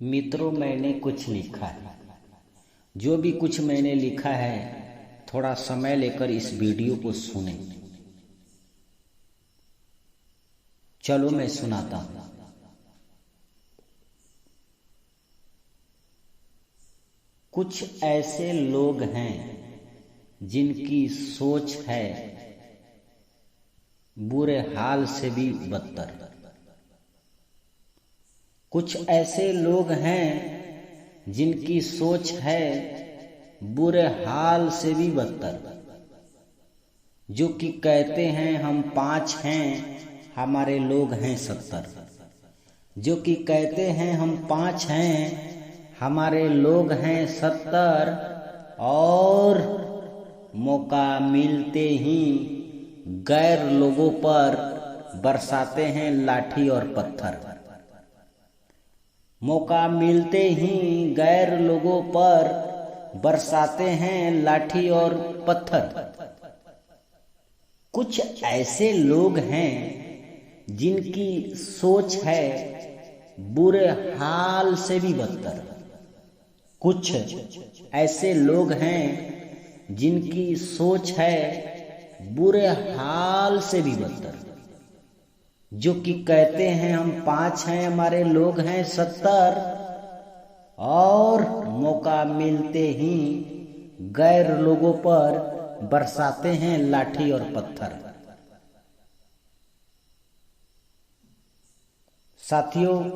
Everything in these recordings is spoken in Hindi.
मित्रों, मैंने कुछ लिखा है। जो भी कुछ मैंने लिखा है, थोड़ा समय लेकर इस वीडियो को सुनें। चलो मैं सुनाता हूं। कुछ ऐसे लोग हैं जिनकी सोच है बुरे हाल से भी बदतर। कुछ ऐसे लोग हैं जिनकी सोच है बुरे हाल से भी बदतर। जो कि कहते हैं हम 5 हैं, हमारे लोग हैं 70। जो कि कहते हैं हम 5 हैं, हमारे लोग हैं 70। और मौका मिलते ही गैर लोगों पर बरसाते हैं लाठी और पत्थर। मौका मिलते ही गैर लोगों पर बरसाते हैं लाठी और पत्थर। कुछ ऐसे लोग हैं जिनकी सोच है बुरे हाल से भी बदतर। कुछ ऐसे लोग हैं जिनकी सोच है बुरे हाल से भी बदतर। जो कि कहते हैं हम 5 हैं, हमारे लोग हैं 70। और मौका मिलते ही गैर लोगों पर बरसाते हैं लाठी और पत्थर। साथियों,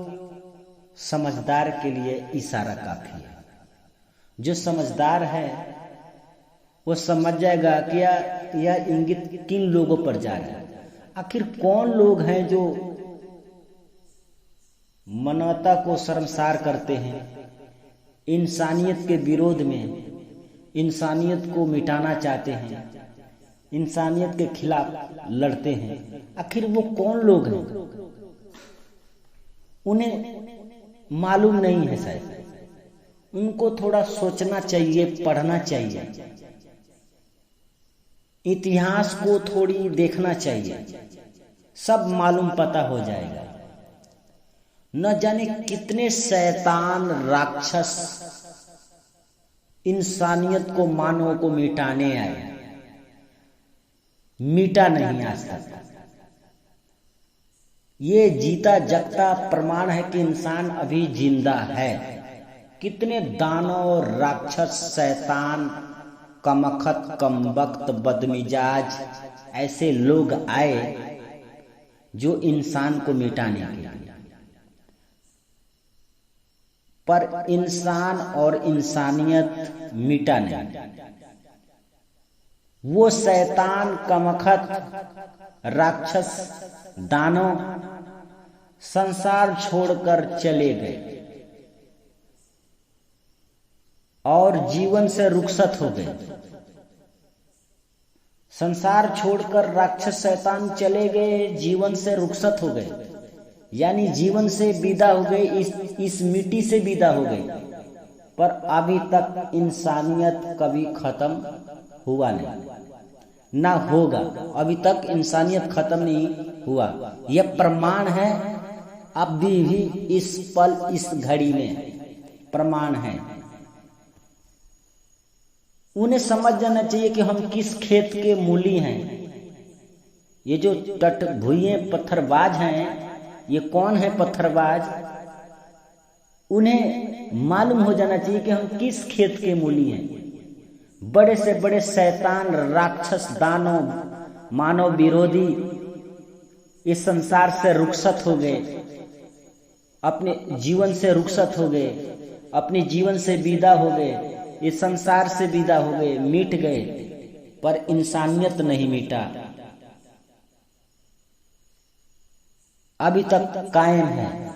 समझदार के लिए इशारा काफी है। जो समझदार है वो समझ जाएगा कि यह इंगित किन लोगों पर जा रहा है। आखिर कौन लोग हैं जो मानवता को शर्मसार करते हैं, इंसानियत के विरोध में, इंसानियत को मिटाना चाहते हैं, इंसानियत के खिलाफ लड़ते हैं। आखिर वो कौन लोग हैं? उन्हें मालूम नहीं है शायद। उनको थोड़ा सोचना चाहिए, पढ़ना चाहिए, इतिहास को थोड़ी देखना चाहिए। सब मालूम पता हो जाएगा। न जाने कितने शैतान राक्षस इंसानियत को, मानव को मिटाने आए, मिटा नहीं आज तक। ये जीता जगता प्रमाण है कि इंसान अभी जिंदा है। कितने दानव, राक्षस, शैतान, कमखत, कमबख्त, बदमिजाज ऐसे लोग आए जो इंसान को मिटाने के लिए। पर इंसान और इंसानियत मिटा नहीं। वो शैतान, कमखत, राक्षस, दानव संसार छोड़कर चले गए और जीवन से रुखसत हो गए। संसार छोड़कर राक्षस शैतान चले गए, जीवन से रुखसत हो गए। यानी जीवन से विदा हो गए, इस मिट्टी से विदा हो गए। पर अभी तक इंसानियत कभी खत्म हुआ नहीं, ना होगा। अभी तक इंसानियत खत्म नहीं हुआ। यह प्रमाण है। अभी भी इस पल, इस घड़ी में प्रमाण है। उन्हें समझ जाना चाहिए कि हम किस खेत के मूली हैं। ये जो तट भुइये पत्थरबाज हैं, ये कौन है पत्थरबाज? उन्हें मालूम हो जाना चाहिए कि हम किस खेत के मूली हैं। बड़े से बड़े शैतान, राक्षस, दानव, मानव विरोधी इस संसार से रुखसत हो गए, अपने जीवन से रुखसत हो गए, अपने जीवन से विदा हो गए, इस संसार से विदा हो गए, मिट गए। पर इंसानियत नहीं मिटा, अभी तक कायम है।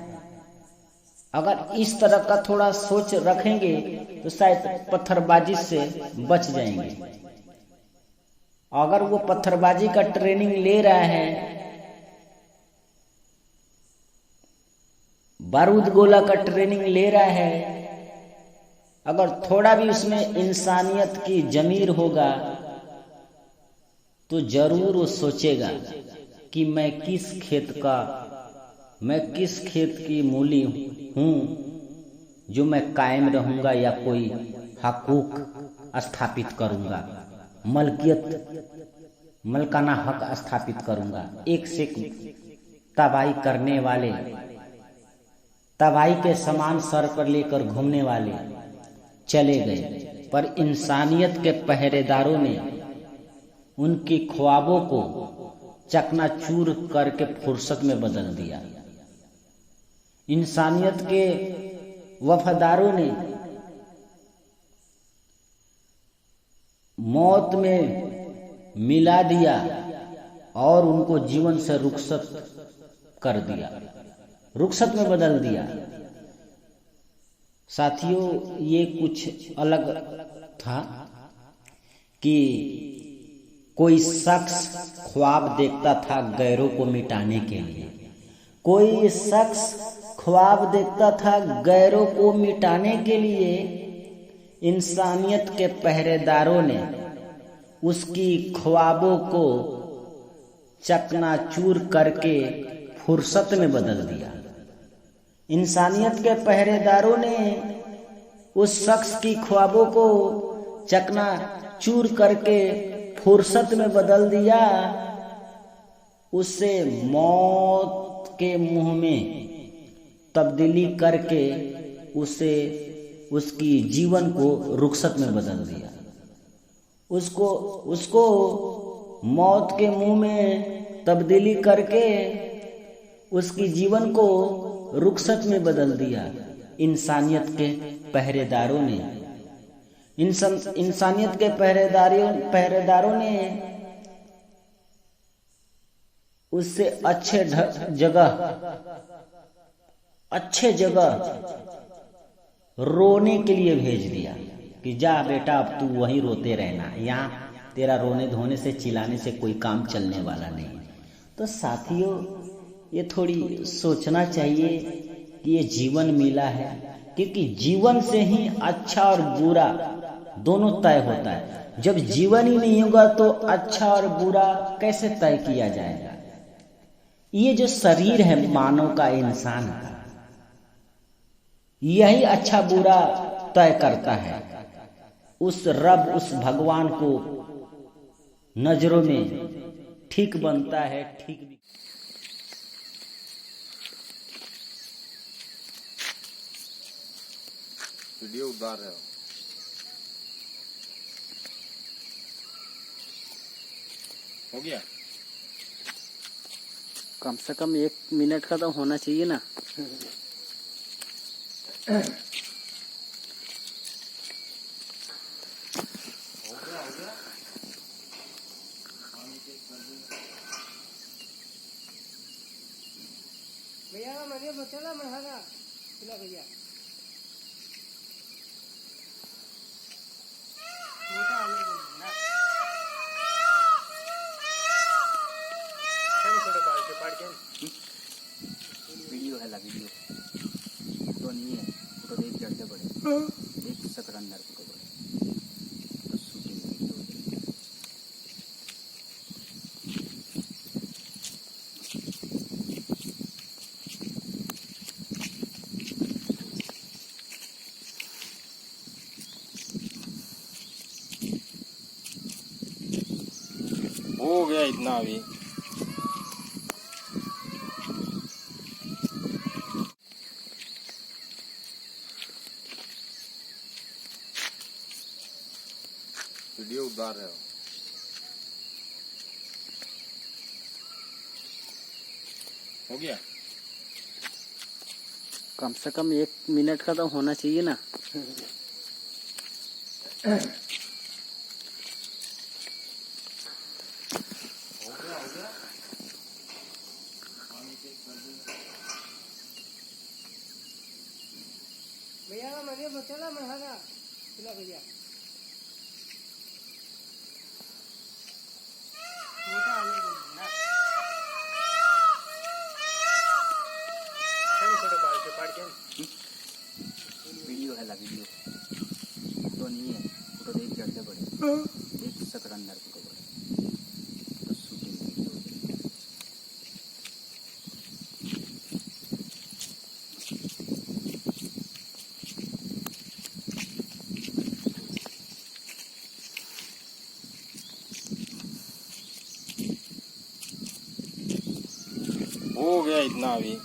अगर इस तरह का थोड़ा सोच रखेंगे तो शायद पत्थरबाजी से बच जाएंगे। अगर वो पत्थरबाजी का ट्रेनिंग ले रहा है, बारूद गोला का ट्रेनिंग ले रहा है, अगर थोड़ा भी उसमें इंसानियत की जमीर होगा तो जरूर वो सोचेगा कि मैं किस खेत की मूली हूँ जो मैं कायम रहूंगा या कोई हकूक स्थापित करूंगा, मलकाना हक स्थापित करूंगा। एक से तबाही करने वाले, तबाही के समान सर पर लेकर घूमने वाले चले गए, पर इंसानियत के पहरेदारों ने उनकी ख्वाबों को चकनाचूर करके फुर्सत में बदल दिया। इंसानियत के वफादारों ने मौत में मिला दिया और उनको जीवन से रुखसत कर दिया, रुखसत में बदल दिया। साथियों, ये कुछ अलग था कि कोई शख्स ख्वाब देखता था गैरों को मिटाने के लिए, कोई शख्स ख्वाब देखता था गैरों को मिटाने के लिए। इंसानियत के पहरेदारों ने उसकी ख्वाबों को चकनाचूर करके फुर्सत में बदल दिया। इंसानियत के पहरेदारों ने उस शख्स की ख्वाबों को चकनाचूर करके फुर्सत में बदल दिया, उससे मौत के मुंह में तब्दीली करके उसे उसकी जीवन को रुखसत में बदल दिया। उसको मौत के मुंह में तब्दीली करके उसकी जीवन को रुखसत में बदल दिया। इंसानियत के पहरेदारों ने इंसानियत के पहरेदारों ने उससे अच्छे जगह रोने के लिए भेज दिया कि जा बेटा, अब तू वहीं रोते रहना, यहाँ तेरा रोने धोने से चिल्लाने से कोई काम चलने वाला नहीं। तो साथियों, ये थोड़ी सोचना चाहिए कि ये जीवन मिला है, क्योंकि जीवन से ही अच्छा और बुरा दोनों तय होता है। जब जीवन ही नहीं होगा तो अच्छा और बुरा कैसे तय किया जाएगा। ये जो शरीर है मानव का, इंसान का, यही अच्छा बुरा तय करता है। उस रब, उस भगवान को नजरों में ठीक बनता है, ठीक भी। वीडियो उतार रहे हो? हो गया? कम से कम 1 मिनट का तो होना चाहिए ना। भैया मैंने बचला मरहला चला भैया मोटा आने ना हम थोड़ा पाड़ के वीडियो है, वीडियो फोटो नहीं है, फोटो देख जड़ते पड़े, देख सकर अंदर फोटो पड़े तो शूटिंग वीडियो हो गया इतना अभी। वीडियो उतार रहे हो? हो गया? कम से कम 1 मिनट का तो होना चाहिए ना। भैया मैंने बचला मरहला चला भैया मोटा आने ना हम थोड़ा पाड़ के वीडियो है, वीडियो फोटो नहीं है, फोटो देख जड़ते पड़े, देख सकर अंदर फोटो पड़े तो शूटिंग वीडियो हो गया इतना अभी।